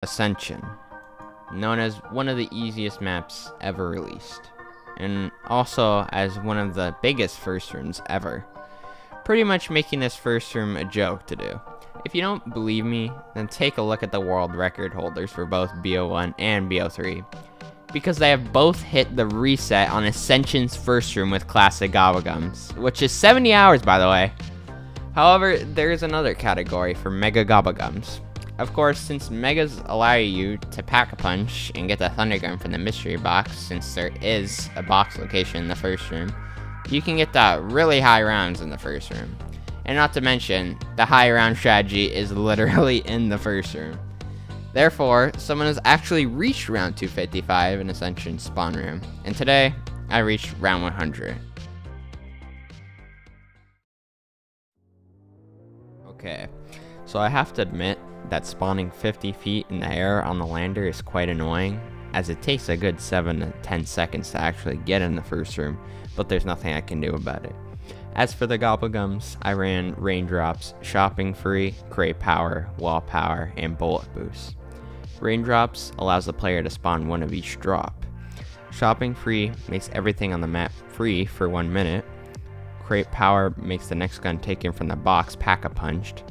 Ascension, known as one of the easiest maps ever released, and also as one of the biggest first rooms ever, pretty much making this first room a joke to do. If you don't believe me, then take a look at the world record holders for both BO1 and BO3, because they have both hit the reset on Ascension's first room with classic Gobagums, which is 70 hours by the way. However, there is another category for Mega Gobagums. Of course, since Megas allow you to Pack-a-Punch and get the Thunder Gun from the mystery box, since there is a box location in the first room, you can get the really high rounds in the first room. And not to mention, the high round strategy is literally in the first room. Therefore, someone has actually reached round 255 in Ascension spawn room, and today, I reached round 100. Okay, so I have to admit that spawning 50 feet in the air on the lander is quite annoying, as it takes a good 7 to 10 seconds to actually get in the first room, but there's nothing I can do about it. As for the Gobagums, I ran Raindrops, Shopping Free, Crate Power, Wall Power, and Bullet Boost. Raindrops allows the player to spawn one of each drop. Shopping Free makes everything on the map free for 1 minute. Crate Power makes the next gun taken from the box Pack-a-Punched.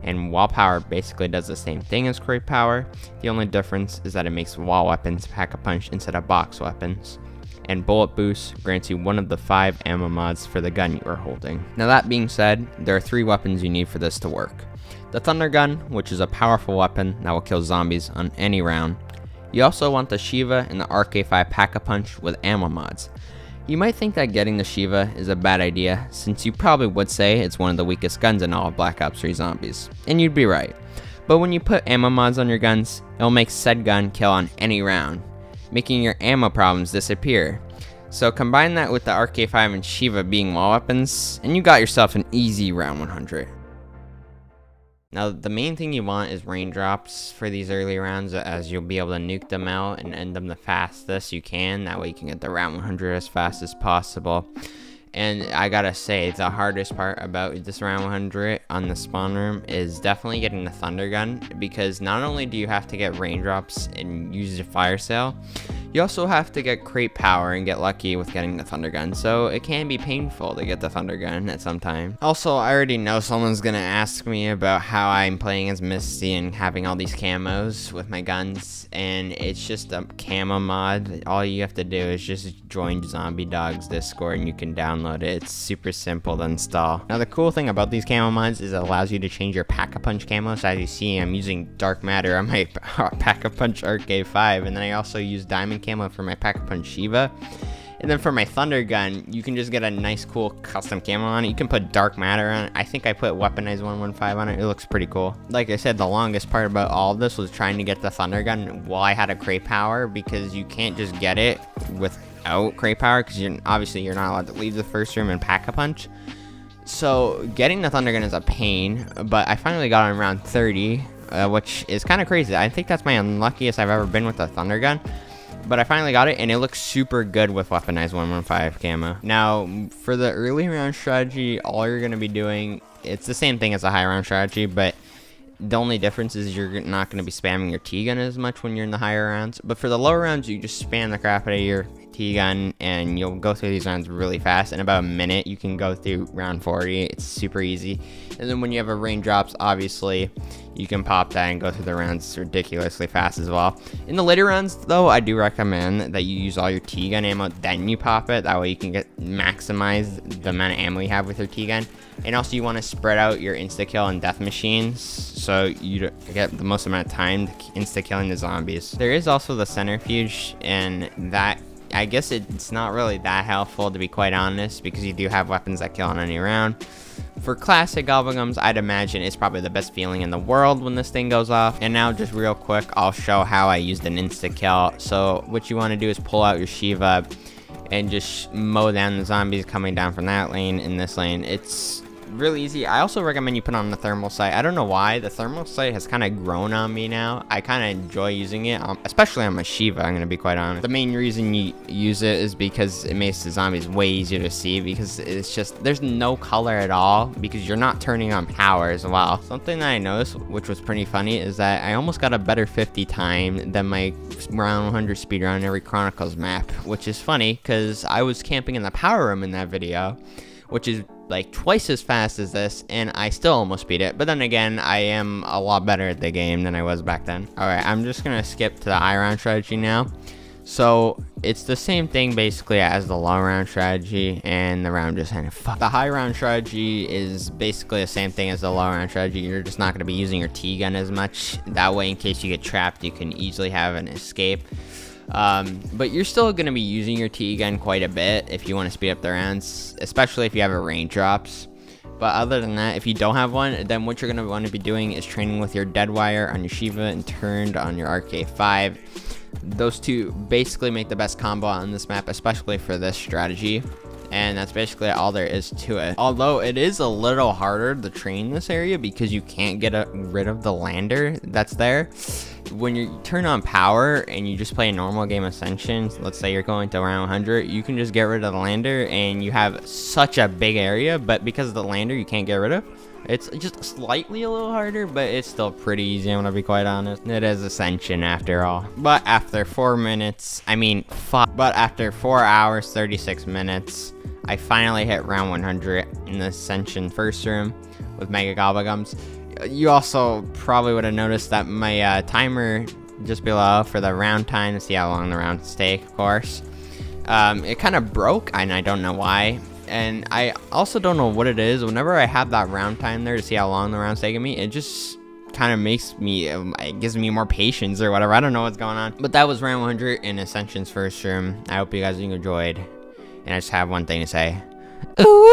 And Wall Power basically does the same thing as Crate Power. The only difference is that it makes wall weapons Pack-a-Punch instead of box weapons. And Bullet Boost grants you one of the 5 ammo mods for the gun you are holding. Now that being said, there are 3 weapons you need for this to work. The Thunder Gun, which is a powerful weapon that will kill zombies on any round. You also want the Shiva and the RK5 Pack-a-Punch with ammo mods. You might think that getting the Shiva is a bad idea, since you probably would say it's one of the weakest guns in all of Black Ops 3 Zombies, and you'd be right. But when you put ammo mods on your guns, it'll make said gun kill on any round, making your ammo problems disappear. So combine that with the RK5 and Shiva being wall weapons, and you got yourself an easy round 100. Now the main thing you want is Raindrops for these early rounds, as you'll be able to nuke them out and end them the fastest you can. That way you can get the round 100 as fast as possible. And I gotta say, the hardest part about this round 100 on the spawn room is definitely getting the Thunder Gun, because not only do you have to get Raindrops and use your fire sale, you also have to get Crate Power and get lucky with getting the Thunder Gun, so it can be painful to get the Thunder Gun at some time. Also, I already know someone's gonna ask me about how I'm playing as Misty and having all these camos with my guns, and it's just a camo mod. All you have to do is just join Zombie Dog's Discord and you can download it. It's super simple to install. Now the cool thing about these camo mods is it allows you to change your Pack-a-Punch camo. So as you see, I'm using Dark Matter on my Pack-a-Punch RK5, and then I also use Diamond camo for my Pack-a-Punch Shiva. And then for my Thunder Gun, you can just get a nice cool custom camo on it. You can put Dark Matter on it. I think I put Weaponized 115 on it. It looks pretty cool. Like I said, the longest part about all of this was trying to get the Thunder Gun while I had a Crate Power, because you can't just get it without Crate Power, because obviously you're not allowed to leave the first room and Pack-a-Punch. So getting the Thunder Gun is a pain, but I finally got on round 30, which is kind of crazy. I think that's my unluckiest I've ever been with the Thunder Gun. But I finally got it, and it looks super good with Weaponized 115 camo. Now, for the early round strategy, all you're going to be doing, it's the same thing as a high round strategy, but the only difference is you're not going to be spamming your T-gun as much when you're in the higher rounds. But for the lower rounds, you just spam the crap out of your T-gun, and you'll go through these rounds really fast. In about a minute, you can go through round 40. It's super easy. And then when you have a Raindrops, obviously, you can pop that and go through the rounds ridiculously fast as well. In the later rounds, though, I do recommend that you use all your T-gun ammo, then you pop it. That way you can maximize the amount of ammo you have with your T-gun. And also you want to spread out your insta-kill and death machines, so you get the most amount of time insta-killing the zombies. There is also the centrifuge, and that, I guess it's not really that helpful, to be quite honest, because you do have weapons that kill on any round. For classic Gobagums, I'd imagine it's probably the best feeling in the world when this thing goes off. And now, just real quick, I'll show how I used an insta-kill. So what you want to do is pull out your Shiva and just mow down the zombies coming down from that lane in this lane. It's really easy. I also recommend you put on the thermal sight. I don't know why. The thermal sight has kind of grown on me now. I kind of enjoy using it, especially on my Shiva, I'm going to be quite honest. The main reason you use it is because it makes the zombies way easier to see, because it's just, there's no color at all, because you're not turning on power as well. Something that I noticed, which was pretty funny, is that I almost got a better 50 time than my round 100 speedrun on every Chronicles map, which is funny, because I was camping in the power room in that video, which is like twice as fast as this, and I still almost beat it. But then again, I am a lot better at the game than I was back then. Alright, I'm just gonna skip to the high round strategy now. So it's the same thing basically as the low round strategy, and the round just kind of fuck. The high round strategy is basically the same thing as the low round strategy. You're just not going to be using your T-gun as much. That way, in case you get trapped, you can easily have an escape. But you're still going to be using your T-gun quite a bit if you want to speed up the rounds, especially if you have a range drops. But other than that, if you don't have one, then what you're going to want to be doing is training with your Deadwire on your Shiva and turned on your RK5. Those two basically make the best combo on this map, especially for this strategy. And that's basically all there is to it. Although it is a little harder to train this area because you can't get rid of the lander that's there. When you turn on power and you just play a normal game Ascension, let's say you're going to round 100, you can just get rid of the lander and you have such a big area, but because of the lander you can't get rid of. It's just slightly a little harder, but it's still pretty easy, I'm gonna be quite honest. It is Ascension after all. But after 4 hours, 36 minutes, I finally hit round 100 in the Ascension first room with Mega Gobblegums. You also probably would have noticed that my timer just below for the round time to see how long the rounds take, of course. It kind of broke, and I don't know why. And I also don't know what it is. Whenever I have that round time there to see how long the round's taking me, it just kind of makes me, it gives me more patience or whatever. I don't know what's going on. But that was round 100 in Ascension's first room. I hope you guys enjoyed. And I just have one thing to say. Ooh!